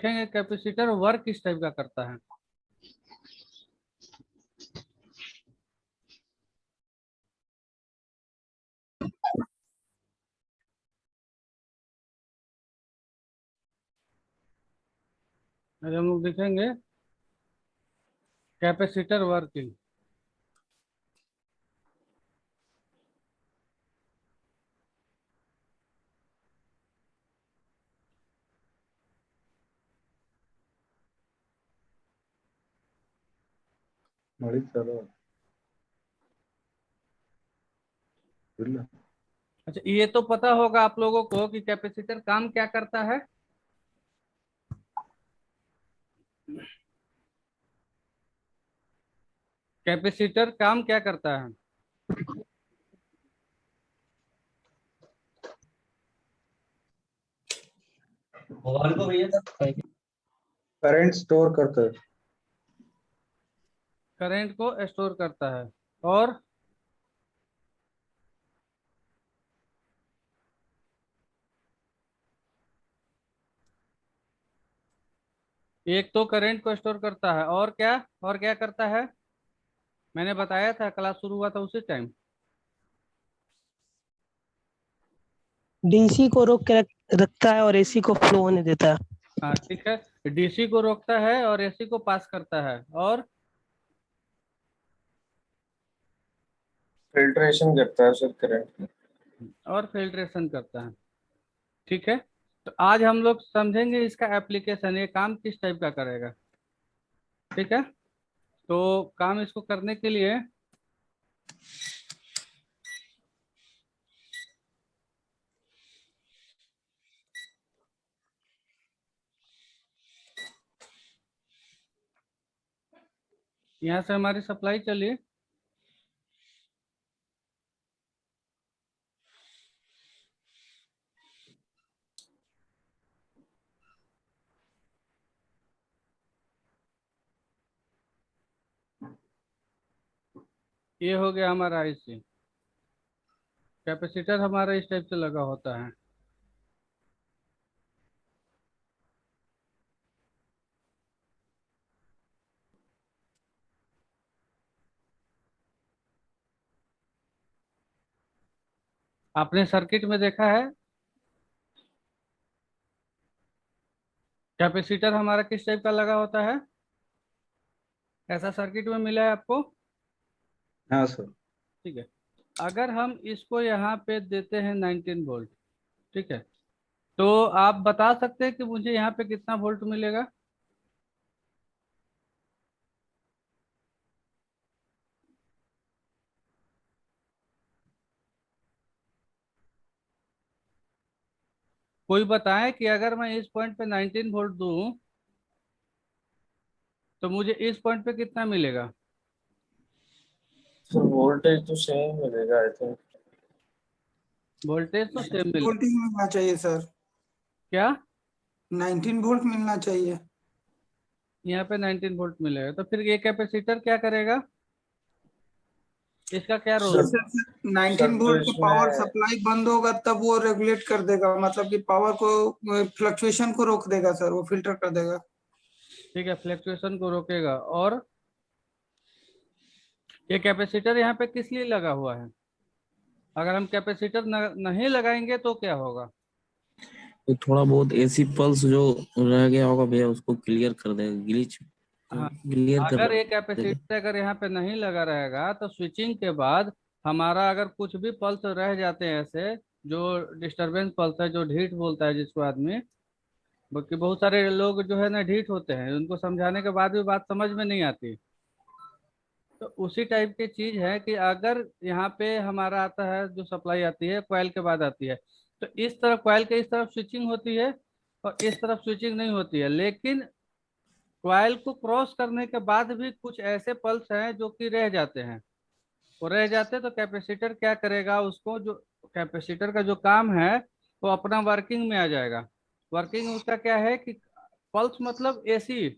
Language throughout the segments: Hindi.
देखेंगे कैपेसिटर वर्क किस टाइप का करता है। आज हम लोग देखेंगे कैपेसिटर वर्किंग। ಮಾಡಿ ಚಲೋ ಇಲ್ಲ अच्छा, ये तो पता होगा आप लोगों को कि कैपेसिटर काम क्या करता है। कैपेसिटर काम क्या करता है। मोबाइल को भैया करंट स्टोर करता है। करंट को स्टोर करता है। और एक तो करंट को स्टोर करता है, और क्या करता है। मैंने बताया था, क्लास शुरू हुआ था उसी टाइम। डीसी को रोक के रखता है और एसी को फ्लो होने देता है। हाँ ठीक है, डीसी को रोकता है और एसी को पास करता है। फिल्ट्रेशन करता है सर करंट। और फिल्ट्रेशन करता है। ठीक है, तो आज हम लोग समझेंगे इसका एप्लीकेशन, ये काम किस टाइप का करेगा। ठीक है, तो काम इसको करने के लिए यहाँ से हमारी सप्लाई चली। ये हो गया हमारा आईसी। कैपेसिटर हमारा इस टाइप से लगा होता है। आपने सर्किट में देखा है कैपेसिटर हमारा किस टाइप का लगा होता है। ऐसा सर्किट में मिला है आपको। हाँ सर। ठीक है, अगर हम इसको यहाँ पे देते हैं 19 वोल्ट, ठीक है, तो आप बता सकते हैं कि मुझे यहाँ पे कितना वोल्ट मिलेगा। कोई बताए कि अगर मैं इस पॉइंट पे 19 वोल्ट दूं तो मुझे इस पॉइंट पे कितना मिलेगा। सर वोल्टेज तो सेम मिलेगा आई थिंक। वोल्टेज तो सेम मिलेगा। वोल्ट ही मिलना चाहिए सर। क्या 19 वोल्ट मिलना चाहिए। यहाँ पे 19 वोल्ट मिलेगा, तो फिर ये कैपेसिटर क्या करेगा, इसका क्या रोल। जैसे 19 सर तो वोल्ट का पावर इसमें सप्लाई बंद होगा तब वो रेगुलेट कर देगा, मतलब कि पावर को फ्लक्चुएशन को रोक देगा सर, वो फिल्टर कर देगा। ठीक है, फ्लक्चुएशन को रोकेगा। और ये कैपेसिटर यहाँ पे किस लिए लगा हुआ है। अगर हम कैपेसिटर नहीं लगाएंगे तो क्या होगा। तो थोड़ा बहुत एसी पल्स जो रह गया होगा भैया उसको क्लियर कर देगा, ग्लिच हाँ, क्लियर कर अगर ये देगा। कैपेसिटर अगर यहाँ पे नहीं लगा रहेगा तो स्विचिंग के बाद हमारा अगर कुछ भी पल्स रह जाते हैं ऐसे, जो डिस्टरबेंस पल्स है, जो ढीठ बोलता है जिसको आदमी, बल्कि बहुत सारे लोग जो है ना ढीठ होते हैं, उनको समझाने के बाद भी बात समझ में नहीं आती। तो उसी टाइप की चीज है कि अगर यहाँ पे हमारा आता है, जो सप्लाई आती है कॉइल के बाद आती है, तो इस तरफ कॉइल के इस तरफ स्विचिंग होती है और इस तरफ स्विचिंग नहीं होती है। लेकिन कॉइल को क्रॉस करने के बाद भी कुछ ऐसे पल्स हैं जो कि रह जाते हैं। वो रह जाते हैं तो कैपेसिटर क्या करेगा, उसको जो कैपेसिटर का जो काम है वो अपना वर्किंग में आ जाएगा। वर्किंग उसका क्या है कि पल्स मतलब एसी।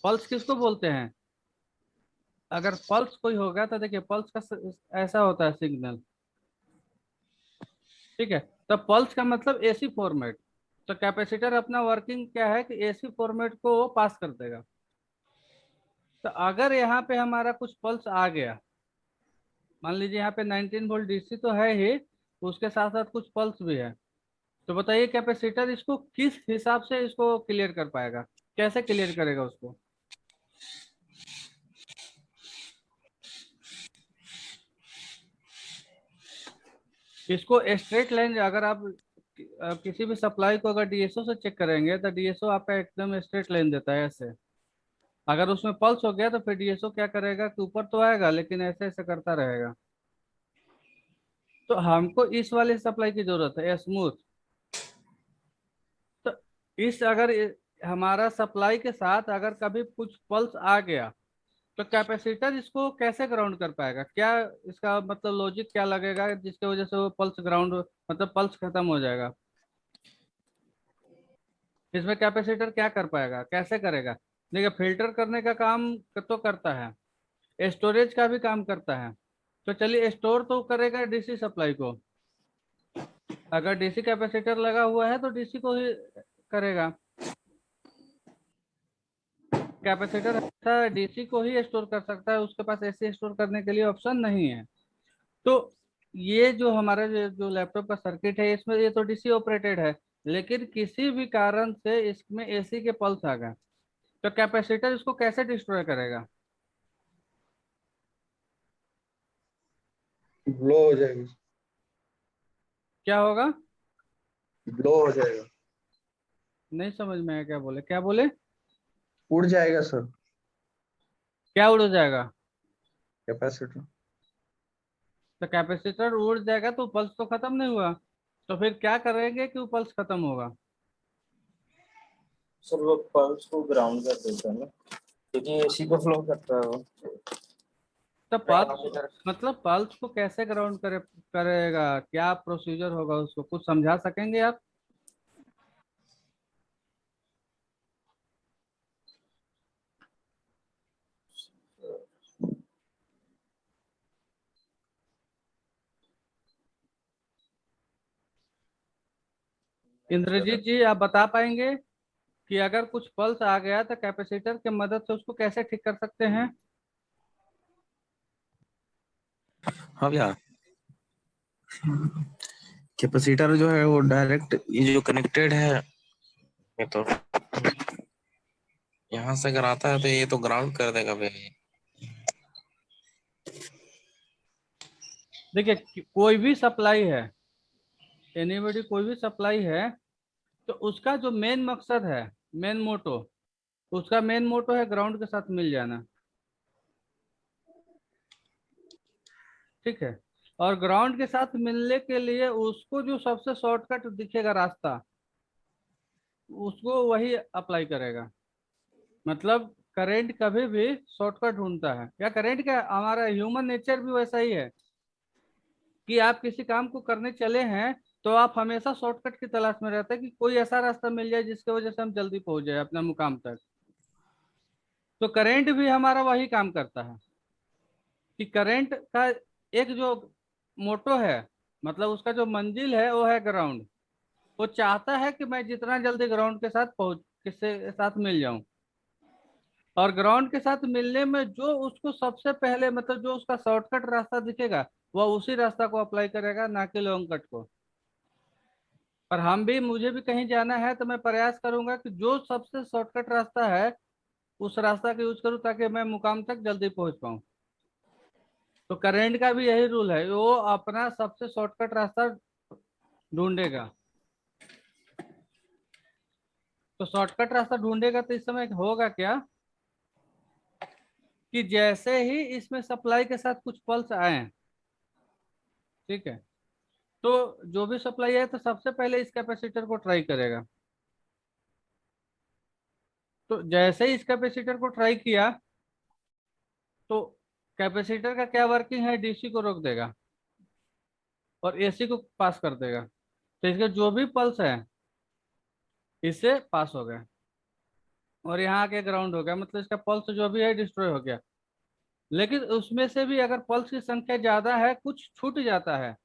पल्स किसको बोलते हैं। अगर पल्स कोई होगा तो देखिए पल्स का ऐसा होता है सिग्नल। ठीक है, तो पल्स का मतलब एसी फॉर्मेट। तो कैपेसिटर अपना वर्किंग क्या है कि एसी फॉर्मेट को वो पास कर देगा। तो अगर यहाँ पे हमारा कुछ पल्स आ गया, मान लीजिए यहाँ पे 19 वोल्ट डीसी तो है ही, उसके साथ साथ कुछ पल्स भी है, तो बताइए कैपेसिटर इसको किस हिसाब से इसको क्लियर कर पाएगा, कैसे क्लियर करेगा उसको? इसको स्ट्रेट लाइन, अगर आप किसी भी सप्लाई को अगर डीएसओ से चेक करेंगे तो डीएसओ आपका एकदम स्ट्रेट लाइन देता है ऐसे। अगर उसमें पल्स हो गया तो फिर डीएसओ क्या करेगा कि ऊपर तो आएगा लेकिन ऐसे ऐसे करता रहेगा। तो हमको इस वाले सप्लाई की जरूरत है स्मूथ। तो इस अगर हमारा सप्लाई के साथ अगर कभी कुछ पल्स आ गया तो कैपेसिटर इसको कैसे ग्राउंड कर पाएगा? क्या इसका मतलब लॉजिक क्या लगेगा जिसकी वजह से वो पल्स ग्राउंड, मतलब पल्स खत्म हो जाएगा? इसमें कैपेसिटर क्या कर पाएगा, कैसे करेगा? देखिए, फिल्टर करने का काम तो करता है, स्टोरेज का भी काम करता है। तो चलिए, स्टोर तो करेगा डीसी सप्लाई को, अगर डीसी कैपेसिटर लगा हुआ है तो डीसी को ही करेगा। कैपेसिटर अच्छा डीसी को ही स्टोर कर सकता है, उसके पास एसी स्टोर करने के लिए ऑप्शन नहीं है। तो ये जो हमारा जो लैपटॉप का सर्किट है इसमें ये तो डीसी ऑपरेटेड है, लेकिन किसी भी कारण से इसमें एसी के पल्स आ गए तो कैपेसिटर इसको कैसे डिस्ट्रॉय करेगा? ब्लो हो जाएगी, क्या होगा? ब्लो हो जाएगा, नहीं समझ में आया, क्या बोले, क्या बोले? उड़ जाएगा सर क्या उड़ जाएगा? कैपेसिटर। तो कैपेसिटर उड़ जाएगा तो पल्स तो खत्म नहीं हुआ, तो फिर क्या करेंगे कि वो पल्स खत्म होगा? सर वो पल्स को ग्राउंड कर देता है ना, क्योंकि एसी को फ्लो करता है वो। तो पल्स मतलब पल्स को कैसे ग्राउंड करेगा, क्या प्रोसीजर होगा, उसको कुछ समझा सकेंगे आप? इंद्रजीत जी, आप बता पाएंगे कि अगर कुछ पल्स आ गया तो कैपेसिटर की मदद से उसको कैसे ठीक कर सकते हैं? हाँ भैया, कैपेसिटर जो है वो डायरेक्ट ये जो कनेक्टेड है, ये तो यहाँ से अगर आता है तो ये तो ग्राउंड कर देगा भैया। देखिए, कोई भी सप्लाई है, एनीबॉडी कोई भी सप्लाई है, तो उसका जो मेन मकसद है, मेन मोटो, उसका मेन मोटो है ग्राउंड के साथ मिल जाना। ठीक है, और ग्राउंड के साथ मिलने के लिए उसको जो सबसे शॉर्टकट दिखेगा रास्ता, उसको वही अप्लाई करेगा। मतलब करंट कभी भी शॉर्टकट ढूंढता है, या करंट का हमारा ह्यूमन नेचर भी वैसा ही है कि आप किसी काम को करने चले हैं तो आप हमेशा शॉर्टकट की तलाश में रहते हैं कि कोई ऐसा रास्ता मिल जाए जिसकी वजह से हम जल्दी पहुंच जाए अपने मुकाम तक। तो करंट भी हमारा वही काम करता है कि करंट का एक जो मोटो है, मतलब उसका जो मंजिल है वो है ग्राउंड। वो चाहता है कि मैं जितना जल्दी ग्राउंड के साथ किसके साथ मिल जाऊं, और ग्राउंड के साथ मिलने में जो उसको सबसे पहले, मतलब जो उसका शॉर्टकट रास्ता दिखेगा वह उसी रास्ता को अप्लाई करेगा, ना कि लॉन्ग कट को। और मुझे भी कहीं जाना है तो मैं प्रयास करूंगा कि जो सबसे शॉर्टकट रास्ता है उस रास्ता का यूज करूं ताकि मैं मुकाम तक जल्दी पहुंच पाऊं। तो करंट का भी यही रूल है, वो अपना सबसे शॉर्टकट रास्ता ढूंढेगा। तो शॉर्टकट रास्ता ढूंढेगा तो इस समय होगा क्या कि जैसे ही इसमें सप्लाई के साथ कुछ पल्स आए, ठीक है, तो जो भी सप्लाई है तो सबसे पहले इस कैपेसिटर को ट्राई करेगा। तो जैसे ही इस कैपेसिटर को ट्राई किया तो कैपेसिटर का क्या वर्किंग है, डीसी को रोक देगा और एसी को पास कर देगा। तो इसके जो भी पल्स है इससे पास हो गया और यहाँ आके ग्राउंड हो गया, मतलब इसका पल्स जो भी है डिस्ट्रॉय हो गया। लेकिन उसमें से भी अगर पल्स की संख्या ज्यादा है, कुछ छूट जाता है,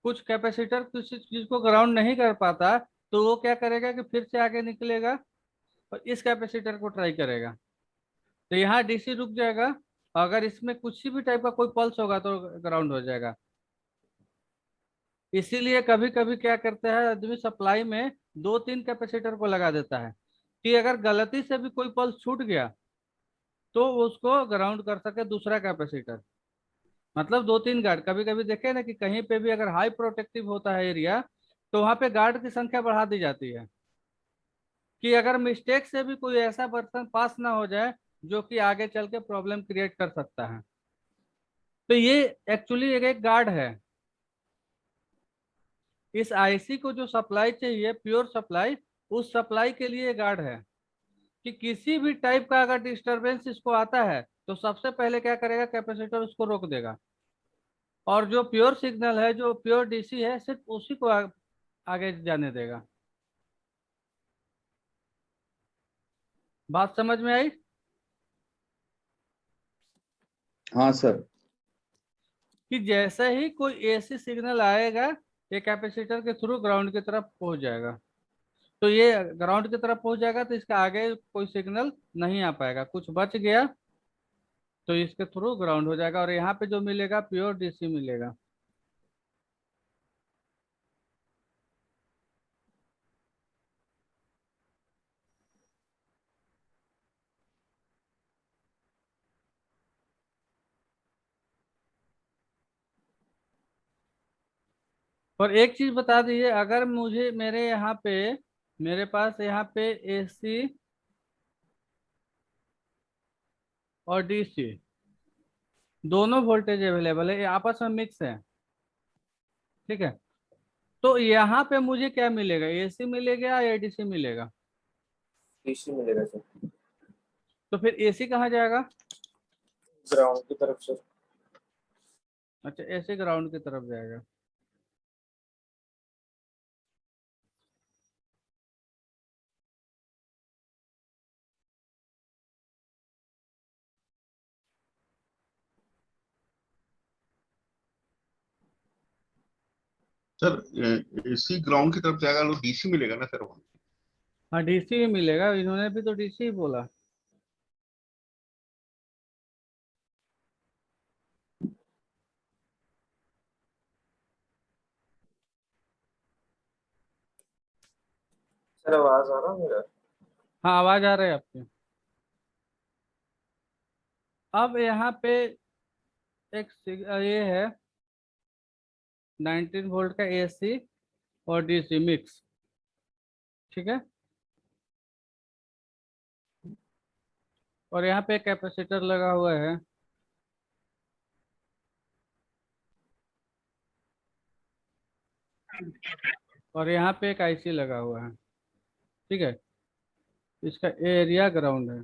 कुछ कैपेसिटर किसी चीज को ग्राउंड नहीं कर पाता, तो वो क्या करेगा कि फिर से आगे निकलेगा और इस कैपेसिटर को ट्राई करेगा, तो यहाँ डीसी रुक जाएगा। अगर इसमें कुछ भी टाइप का कोई पल्स होगा तो ग्राउंड हो जाएगा। इसीलिए कभी कभी क्या करता है आदमी, सप्लाई में 2-3 कैपेसिटर को लगा देता है कि अगर गलती से भी कोई पल्स छूट गया तो उसको ग्राउंड कर सके दूसरा कैपेसिटर। मतलब 2-3 गार्ड, कभी कभी देखे ना कि कहीं पे भी अगर हाई प्रोटेक्टिव होता है एरिया, तो वहां पे गार्ड की संख्या बढ़ा दी जाती है कि अगर मिस्टेक से भी कोई ऐसा पर्सन पास ना हो जाए जो कि आगे चल के प्रॉब्लम क्रिएट कर सकता है। तो ये एक्चुअली एक गार्ड है। इस आईसी को जो सप्लाई चाहिए, प्योर सप्लाई, उस सप्लाई के लिए गार्ड है कि किसी भी टाइप का अगर डिस्टरबेंस इसको आता है तो सबसे पहले क्या करेगा, कैपेसिटर उसको रोक देगा, और जो प्योर सिग्नल है, जो प्योर डीसी है, सिर्फ उसी को आगे जाने देगा। बात समझ में आई? हाँ सर। कि जैसे ही कोई एसी सिग्नल आएगा ये कैपेसिटर के थ्रू ग्राउंड की तरफ पहुंच जाएगा। तो ये ग्राउंड की तरफ पहुंच जाएगा तो इसका आगे कोई सिग्नल नहीं आ पाएगा, कुछ बच गया तो इसके थ्रू ग्राउंड हो जाएगा, और यहाँ पे जो मिलेगा प्योर डीसी मिलेगा। और एक चीज बता दीजिए, अगर मुझे मेरे यहाँ पे, मेरे पास यहाँ पे एसी और डीसी दोनों वोल्टेज अवेलेबल है, ये आपस में मिक्स है, ठीक है। तो यहाँ पे मुझे क्या मिलेगा, एसी मिलेगा या डीसी मिलेगा? डीसी मिलेगा सर, तो फिर एसी कहाँ जाएगा? ग्राउंड की तरफ से। अच्छा, एसी ग्राउंड की तरफ जाएगा। सर एसी ग्राउंड की तरफ जाएगा, तो डीसी मिलेगा ना सर वहाँ? हाँ, डीसी ही मिलेगा, इन्होंने भी तो डीसी ही बोला। सर आवाज आ रहा है मेरा? हाँ, आवाज आ रहा है आपकी। अब यहाँ पे ये है 19 वोल्ट का एसी और डीसी मिक्स, ठीक है। और यहाँ पे कैपेसिटर लगा हुआ है, और यहाँ पे एक आईसी लगा हुआ है, ठीक है। इसका एरिया ग्राउंड है।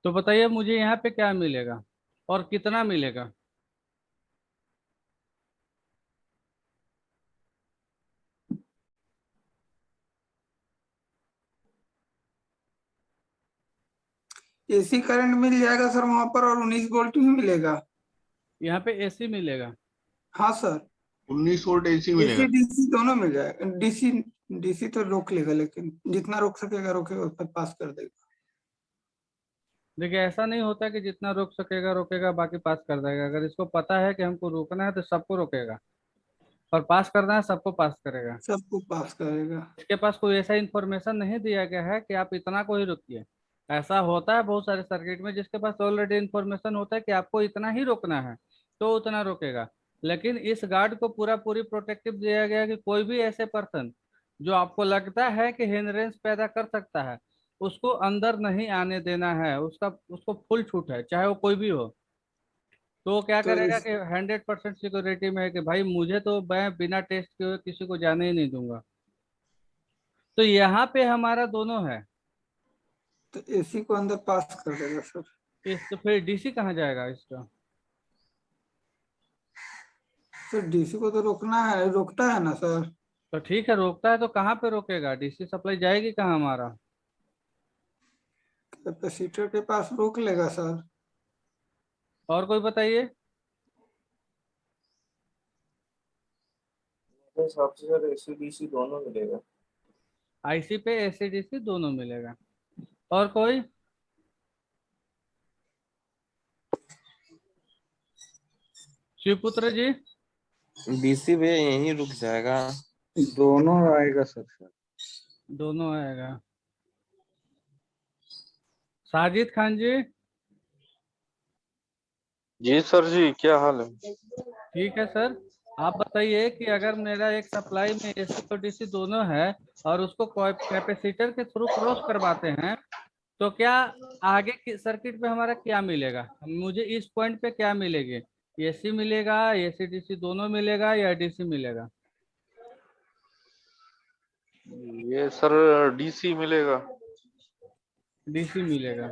तो बताइए मुझे यहाँ पे क्या मिलेगा और कितना मिलेगा? एसी करंट मिल जाएगा सर वहां पर, और 19 वोल्ट भी मिलेगा। यहाँ पे एसी मिलेगा। हाँ सर, 19 वोल्ट एसी मिलेगा। एसी डीसी दोनों मिल जाएगा। डीसी डीसी तो रोक लेगा, लेकिन जितना रोक सकेगा रोकेगा, उस पर पास कर देगा। देखिए, ऐसा नहीं होता कि जितना रोक सकेगा रोकेगा बाकी पास कर देगा। अगर इसको पता है कि हमको रोकना है तो सबको रोकेगा, और पास करना है सबको पास करेगा। सबको पास करेगा। इसके पास कोई ऐसा इंफॉर्मेशन नहीं दिया गया है कि आप इतना को ही रोकिए। ऐसा होता है बहुत सारे सर्किट में जिसके पास ऑलरेडी इंफॉर्मेशन होता है कि आपको इतना ही रोकना है तो उतना रोकेगा। लेकिन इस गार्ड को पूरा पूरी प्रोटेक्टिव दिया गया है कि कोई भी ऐसे पर्सन जो आपको लगता है कि हिंड्रेंस पैदा कर सकता है उसको अंदर नहीं आने देना है। उसका उसको फुल छूट है, चाहे वो कोई भी हो। तो वो क्या तो करेगा कि 100% सिक्योरिटी में है कि भाई मुझे तो मैं बिना टेस्ट किए हुए किसी को जाने ही नहीं दूंगा। तो यहाँ पे हमारा दोनों है। तो एसी को अंदर पास कर देगा सर। इस तो फिर डीसी कहाँ जाएगा इसका? सर डीसी को तो रोकना है, रोकता है ना सर। तो ठीक है, रोकता है तो कहाँ पे रोकेगा? डीसी सप्लाई जाएगी कहाँ हमारा? कैपेसिटर के पास रोक लेगा सर। और कोई बताइए। हिसाब से सर एसी डीसी दोनों मिलेगा। आईसी पे एसीडीसी दोनों मिलेगा। और कोई? शिवपुत्र जी? डीसी पे यहीं रुक जाएगा। दोनों आएगा सर। दोनों आएगा। साजिद खान जी? जी सर जी, क्या हाल है? ठीक है सर। आप बताइए कि अगर मेरा एक सप्लाई में एसी और डीसी दोनों है और उसको कैपेसिटर के थ्रू क्रॉस करवाते हैं, तो क्या आगे की सर्किट पे हमारा क्या मिलेगा? मुझे इस पॉइंट पे क्या मिलेगी? एसी मिलेगा, एसी डीसी दोनों मिलेगा, या डीसी मिलेगा? ये सर डीसी मिलेगा। डीसी मिलेगा।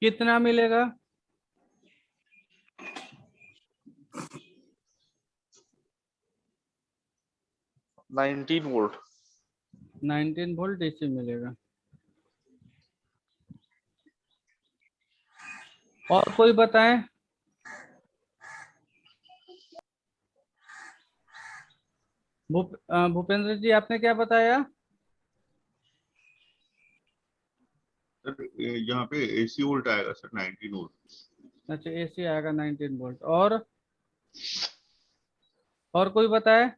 कितना मिलेगा? 19 वोल्ट। 19 वोल्ट डीसी मिलेगा। और कोई बताएं? भूपेंद्र जी आपने क्या बताया? सर यहाँ पे एसी वोल्ट आएगा सर 19 वोल्ट। अच्छा, एसी आएगा 19 वोल्ट। और कोई बताए?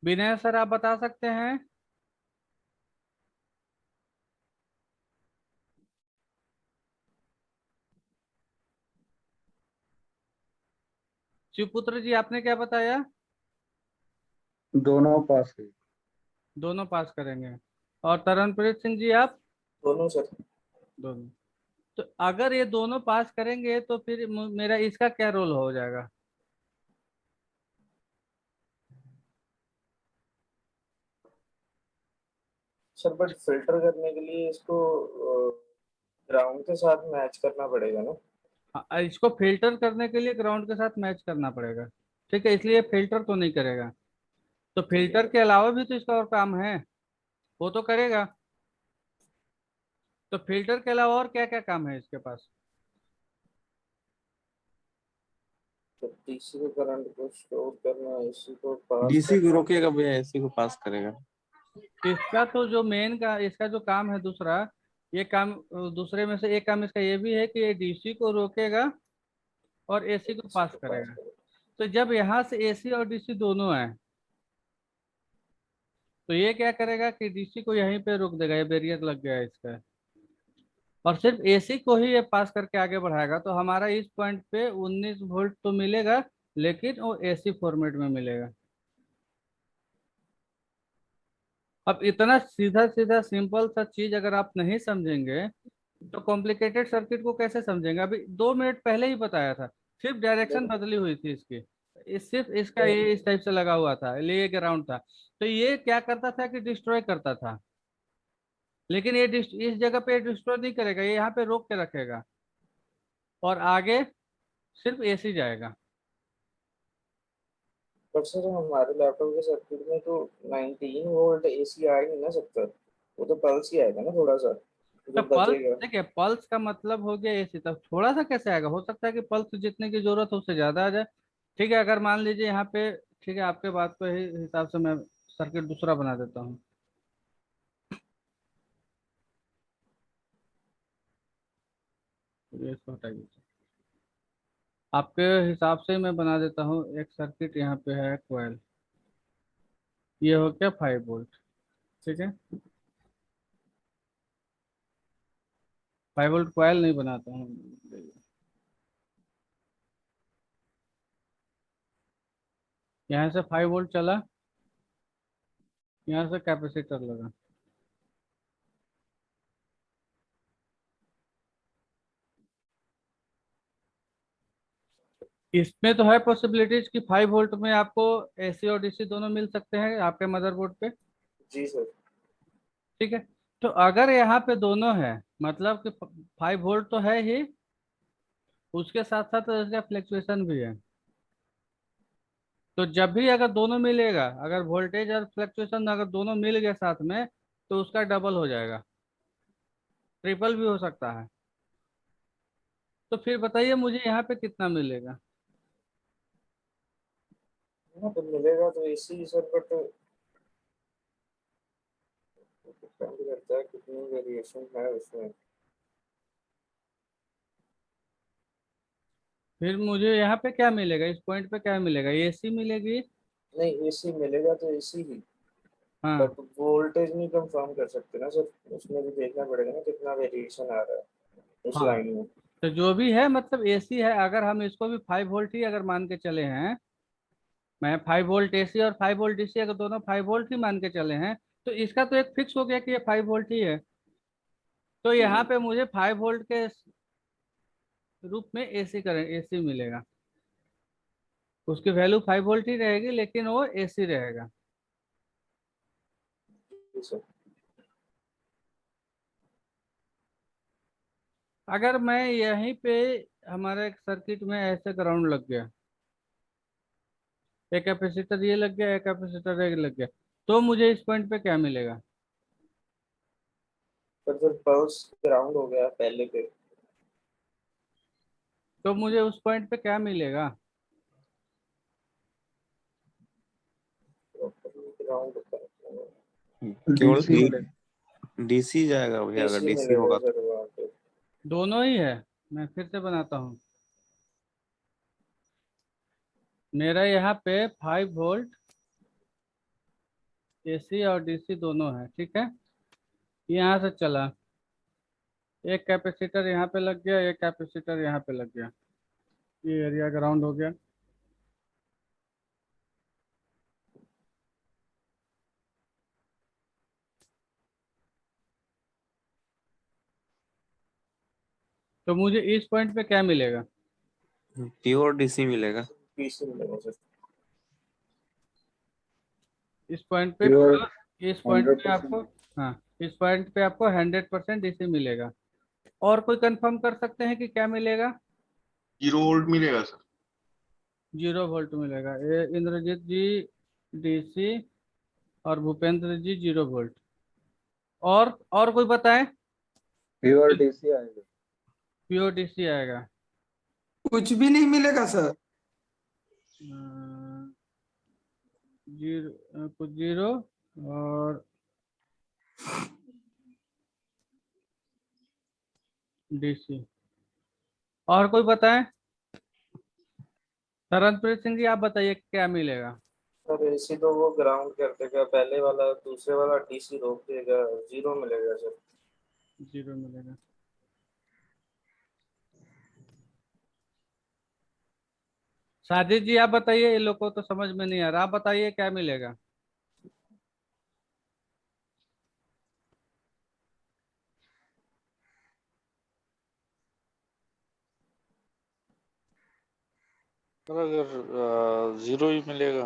विनय सर आप बता सकते हैं? शिवपुत्र जी आपने क्या बताया? दोनों पास है। दोनों पास करेंगे। और तरनप्रीत सिंह जी आप? दोनों सर। दोनों। तो अगर ये दोनों पास करेंगे तो फिर मेरा इसका क्या रोल हो जाएगा? सर बट फिल्टर करने के लिए इसको ग्राउंड के साथ मैच करना पड़ेगा ना। इसको फिल्टर करने के लिए ग्राउंड के साथ मैच करना पड़ेगा। ठीक है, इसलिए फिल्टर तो नहीं करेगा। तो फिल्टर के अलावा भी तो इसका और काम है, वो तो करेगा। तो फिल्टर के अलावा और क्या क्या काम है इसके पास? तो डीसी के करंट को स्टोर करना, एसी को पास डीसी को करना। रोकेगा भैया, एसी को पास करेगा। इसका तो जो मेन का इसका जो काम है दूसरा, ये काम दूसरे में से एक काम इसका ये भी है कि ये डीसी को रोकेगा और एसी को एसी पास को पास करेगा। करेगा। तो जब यहाँ से एसी और डीसी दोनों आए, तो ये क्या करेगा कि डीसी को यहीं पे रोक देगा। ये बैरियर लग गया है इसका, और सिर्फ एसी को ही ये पास करके आगे बढ़ाएगा। तो हमारा इस पॉइंट पे 19 वोल्ट तो मिलेगा, लेकिन वो एसी फॉर्मेट में मिलेगा। अब इतना सीधा सीधा सिंपल सा चीज अगर आप नहीं समझेंगे तो कॉम्प्लिकेटेड सर्किट को कैसे समझेंगे? अभी 2 मिनट पहले ही बताया था, सिर्फ डायरेक्शन बदली हुई थी इसकी। सिर्फ इसका ये इस टाइप से लगा हुआ था, ये ग्राउंड था। तो ये क्या करता था कि डिस्ट्रॉय करता था, लेकिन ये इस जगह पे डिस्ट्रॉय नहीं करेगा, ये यहाँ पे रोक के रखेगा और आगे सिर्फ एसी जाएगा। पर सर हमारे लैपटॉप के सर्किट में तो 19 वोल्ट एसी आ ही नहीं ना सकता। वो तो पल्स ही आएगा ना थोड़ा सा, तो जो पल्स, बचेगा। देखिए पल्स का मतलब हो गया एसी, तब थोड़ा सा कैसे आएगा? हो सकता है कि पल्स जितने की जरूरत हो उससे ज्यादा आ जाए। ठीक है, अगर मान लीजिए यहाँ पे, ठीक है आपके बात के हिसाब से मैं सर्किट दूसरा बना देता हूँ। ये इसको हटा दीजिए। आपके हिसाब से मैं बना देता हूँ एक सर्किट। यहाँ पे है कोयल, ये हो गया 5 वोल्ट। ठीक है, 5 वोल्ट कोयल नहीं बनाता हूँ। यहाँ से 5 वोल्ट चला, यहाँ से कैपेसिटर लगा। इसमें तो है पॉसिबिलिटीज कि 5 वोल्ट में आपको एसी और डीसी दोनों मिल सकते हैं आपके मदरबोर्ड पे। जी सर। ठीक है, तो अगर यहाँ पे दोनों है, मतलब कि 5 वोल्ट तो है ही, उसके साथ साथ इसका फ्लक्चुएशन भी है। तो जब भी अगर दोनों मिलेगा, अगर वोल्टेज और फ्लक्चुएशन अगर दोनों मिल गए साथ में, तो उसका डबल हो जाएगा, ट्रिपल भी हो सकता है। तो फिर बताइए मुझे यहाँ पे कितना मिलेगा? हाँ तो मिलेगा तो एसी सर, बट डिपेंड करता है कितनी वेरिएशन है उसमें। फिर मुझे यहाँ पे क्या मिलेगा, इस पॉइंट पे क्या मिलेगा, एसी मिलेगी। नहीं एसी मिलेगा तो एसी ही, हाँ, बट वोल्टेज नहीं कंफर्म कर सकते ना सर, उसमें भी देखना पड़ेगा ना कितना वेरिएशन आ रहा है उस हाँ, लाइन में। तो जो भी है मतलब एसी है, अगर हम इसको भी 5 वोल्ट ही अगर मान के चले हैं, मैं 5 वोल्ट एसी और 5 वोल्ट डीसी अगर दोनों 5 वोल्ट ही मान के चले हैं, तो इसका तो एक फिक्स हो गया कि ये 5 वोल्ट ही है। तो यहाँ पे मुझे 5 वोल्ट के रूप में एसी करंट एसी मिलेगा। उसकी वैल्यू 5 वोल्ट ही रहेगी, लेकिन वो एसी रहेगा। जी सर। अगर मैं यहीं पे हमारे सर्किट में ऐसे ग्राउंड लग गया, एक कैपेसिटर ये लग गया, एक कैपेसिटर ये लग गया, तो मुझे इस पॉइंट पे क्या मिलेगा। पर जब पल्स ग्राउंड हो गया पहले पे, तो मुझे उस पॉइंट पे क्या मिलेगा। ग्राउंड होता है, केवल डीसी मिलेगा। डीसी जाएगा भैया, अगर एसी डीसी मिलेगा होगा तो। सर वहाँ पे। दोनों ही है। मैं फिर से बनाता हूँ। मेरा यहाँ पे 5 वोल्ट एसी और डीसी दोनों है, ठीक है। यहाँ से चला, एक कैपेसिटर यहाँ पे लग गया, एक कैपेसिटर यहाँ पे लग गया, ये एरिया ग्राउंड हो गया। तो मुझे इस पॉइंट पे क्या मिलेगा। प्योर डीसी मिलेगा। पीसी मिलेगा सर। इस पॉइंट पे प्योर इस पॉइंट पे 100%। आपको, हाँ, इस पॉइंट पे आपको 100% डीसी मिलेगा। और कोई कंफर्म कर सकते हैं कि क्या मिलेगा। 0 वोल्ट मिलेगा सर। 0 वोल्ट मिलेगा। ये इंद्रजीत जी डीसी और भूपेंद्र जी 0 वोल्ट। और कोई बताए। प्योर डीसी आएगा। प्योर डीसी आएगा। कुछ भी नहीं मिलेगा सर। जीरो, कुछ जीरो और डीसी। और कोई बताए। तरनप्रीत सिंह जी आप बताइए क्या मिलेगा। सर एसी तो वो ग्राउंड कर देगा पहले वाला, दूसरे वाला डीसी रोक देगा, जीरो मिलेगा सर। 0 मिलेगा। साजिद जी आप बताइए, ये लोग को तो समझ में नहीं आ रहा, आप बताइए क्या मिलेगा। सर अगर 0 ही मिलेगा।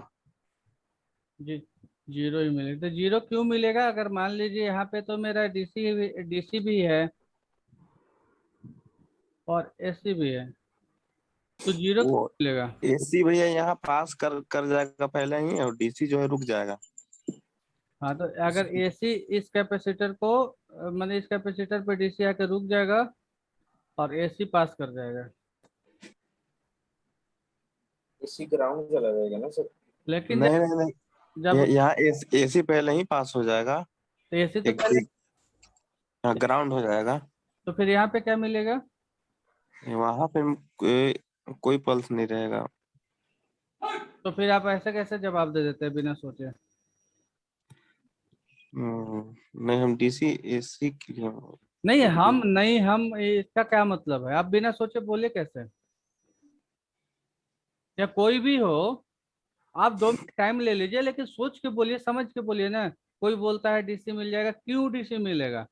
जी, 0 ही मिलेगा। तो 0 क्यों मिलेगा, अगर मान लीजिए यहाँ पे तो मेरा डीसी भी है और एसी भी है, तो 0 वो क्यों मिलेगा। एसी भैया यहाँ पास कर कर जाएगा पहले ही, और डीसी जो है रुक जाएगा। हाँ, तो अगर एसी इस कैपेसिटर को मतलब इस कैपेसिटर पे डीसी आके रुक जाएगा और एसी पास कर जाएगा। एसी ग्राउंड चला जाएगा ना सर। लेकिन नहीं नहीं नहीं, जब यहाँ एसी पहले ही पास हो जाएगा। तो एसी तो एक पहले, ग्राउंड हो जाएगा। तो फिर यहाँ पे क्या मिलेगा। वहां पे कोई पल्स नहीं रहेगा। तो फिर आप ऐसे कैसे जवाब दे देते हैं बिना सोचे। नहीं, हम डीसी एसी के लिए नहीं एक हम भी- नहीं हम इसका क्या मतलब है, आप बिना सोचे बोले कैसे। या कोई भी हो, आप 2 मिनट टाइम ले लीजिए, लेकिन सोच के बोलिए, समझ के बोलिए ना। कोई बोलता है डीसी मिल जाएगा, क्यों डीसी मिलेगा।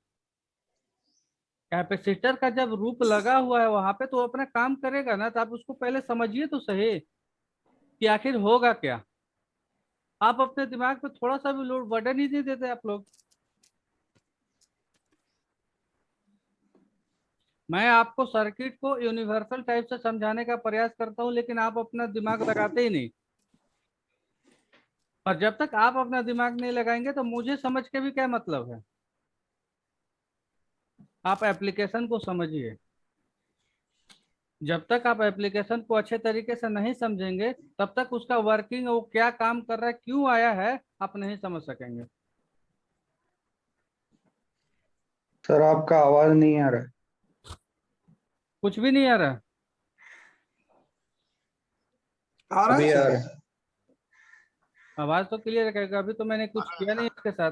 कैपेसिटर का जब रूप लगा हुआ है वहां पे, तो वो अपना काम करेगा ना, तो आप उसको पहले समझिए तो सही कि आखिर होगा क्या। आप अपने दिमाग पे थोड़ा सा भी लोड बर्डन ही नहीं देते आप लोग। मैं आपको सर्किट को यूनिवर्सल टाइप से समझाने का प्रयास करता हूं, लेकिन आप अपना दिमाग लगाते ही नहीं। और जब तक आप अपना दिमाग नहीं लगाएंगे तो मुझे समझ के भी क्या मतलब है। आप एप्लीकेशन को समझिए। जब तक आप एप्लीकेशन को अच्छे तरीके से नहीं समझेंगे तब तक उसका वर्किंग, वो क्या काम कर रहा है, क्यों आया है, आप नहीं समझ सकेंगे। सर आपका आवाज नहीं आ रहा है। कुछ भी नहीं आ रहा। आ रहा अभी है आ सर? रहा है। आवाज तो क्लियर रहेगा, अभी तो मैंने कुछ किया नहीं इसके साथ।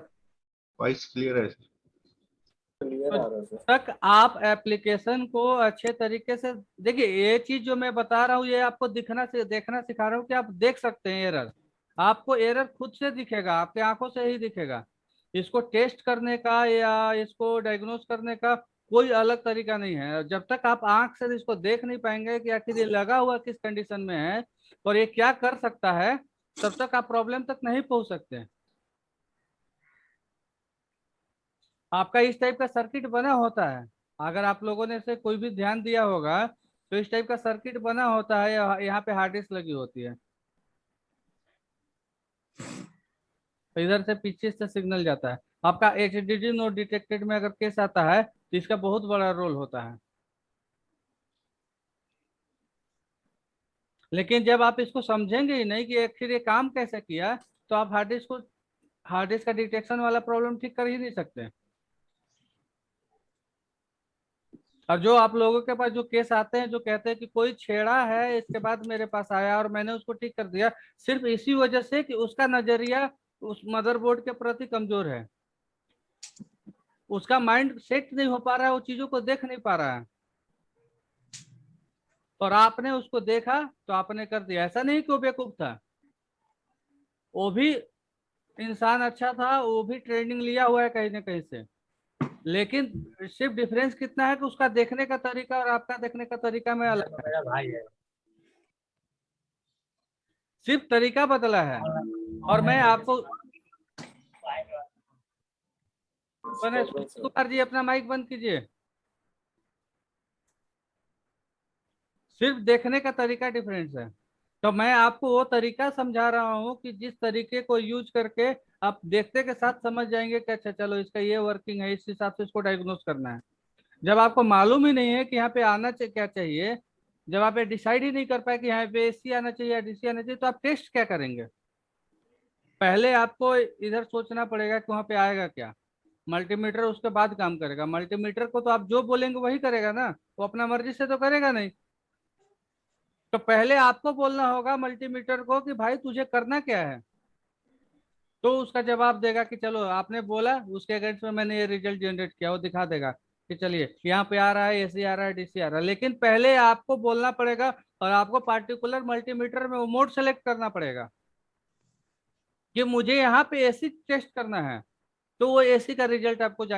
वॉइस क्लियर है। क्लियर आ रहा है सर। तक आप एप्लीकेशन को अच्छे तरीके से देखिए, ये चीज जो मैं बता रहा हूँ ये आपको देखना सिखा रहा हूँ कि आप देख सकते हैं एरर। आपको एरर खुद से दिखेगा, आपके आंखों से ही दिखेगा। इसको टेस्ट करने का या इसको डायग्नोस करने का कोई अलग तरीका नहीं है। जब तक आप आंख से इसको देख नहीं पाएंगे कि आखिर ये लगा हुआ किस कंडीशन में है और ये क्या कर सकता है, तब तक आप प्रॉब्लम तक नहीं पहुंच सकते। आपका इस टाइप का सर्किट बना होता है, अगर आप लोगों ने से कोई भी ध्यान दिया होगा तो इस टाइप का सर्किट बना होता है, यहाँ पे हार्ड डिस्क लगी होती है, तो इधर से पीछे से सिग्नल जाता है। आपका एचडीडी नोट डिटेक्टेड में अगर केस आता है तो इसका बहुत बड़ा रोल होता है। लेकिन जब आप इसको समझेंगे ही नहीं कि आखिर ये काम कैसे किया, तो आप हार्ड डिस्क का डिटेक्शन वाला प्रॉब्लम ठीक कर ही नहीं सकते। और जो आप लोगों के पास जो केस आते हैं जो कहते हैं कि कोई छेड़ा है इसके बाद मेरे पास आया और मैंने उसको ठीक कर दिया, सिर्फ इसी वजह से कि उसका नजरिया उस मदरबोर्ड के प्रति कमजोर है, उसका माइंड सेट नहीं हो पा रहा है, वो चीजों को देख नहीं पा रहा है, और आपने उसको देखा तो आपने कर दिया। ऐसा नहीं कि वो बेवकूफ था, वो भी इंसान अच्छा था, वो भी ट्रेनिंग लिया हुआ है कहीं ना कहीं से, लेकिन सिर्फ डिफरेंस कितना है कि उसका देखने का तरीका और आपका देखने का तरीका में अलग है, सिर्फ तरीका बदला है। और मैं आपको कुमार जी अपना माइक बंद कीजिए। सिर्फ देखने का तरीका डिफरेंस है, तो मैं आपको वो तरीका समझा रहा हूँ कि जिस तरीके को यूज करके आप देखते के साथ समझ जाएंगे कि अच्छा चलो इसका ये वर्किंग है, इस हिसाब से इसको डायग्नोस करना है। जब आपको मालूम ही नहीं है कि यहाँ पे आना क्या चाहिए, जब आप ये डिसाइड ही नहीं कर पाए कि यहाँ पे एसी आना चाहिए या डीसी आना चाहिए, तो आप टेस्ट क्या करेंगे? पहले आपको इधर सोचना पड़ेगा कि वहाँ पे आएगा क्या। मल्टीमीटर उसके बाद काम करेगा। मल्टीमीटर को तो आप जो बोलेंगे वही करेगा ना, वो अपना मर्जी से तो करेगा नहीं। तो पहले आपको बोलना होगा मल्टीमीटर को कि भाई तुझे करना क्या है, तो उसका जवाब देगा कि चलो आपने बोला उसके अगेंस्ट में मैंने ये रिजल्ट जनरेट किया, वो दिखा देगा कि चलिए यहाँ पे आ रहा है, एसी आ रहा है, डीसी आ रहा है। लेकिन पहले आपको बोलना पड़ेगा और आपको पार्टिकुलर मल्टीमीटर में वो मोड सेलेक्ट करना पड़ेगा कि मुझे यहाँ पे एसी टेस्ट करना है, तो वो एसी का रिजल्ट आपको